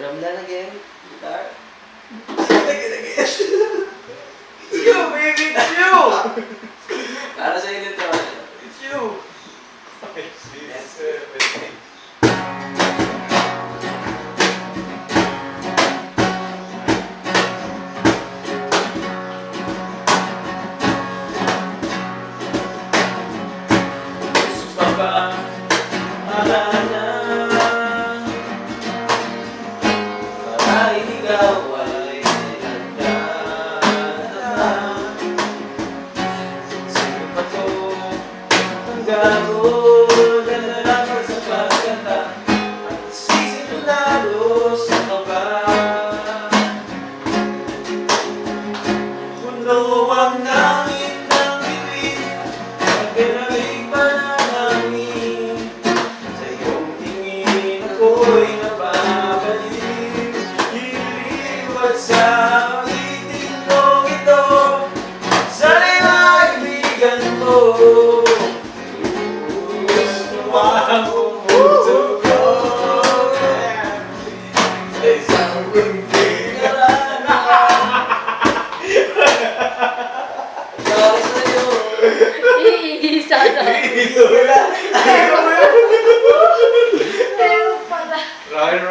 Ramlan again. Guitar. Again. It's you, baby! It's you! Para sa inyo to. It's you! 5, 6, 7, 8. Alala para ikaw ay handa. Sige pa to hanggang ulan na lang sa pagkanta at sisimulado sa kaba. Mundo ang langit ng bibig pag-alay pa na namin. Ako'y napabalik, iliwat sa awitin kong ito. Sana'y maibigan mo. Gusto ang puso ko sa isang kunting arana. Para sa'yo. Iisa na. Ito na! Ayaw pala. Rock and roll.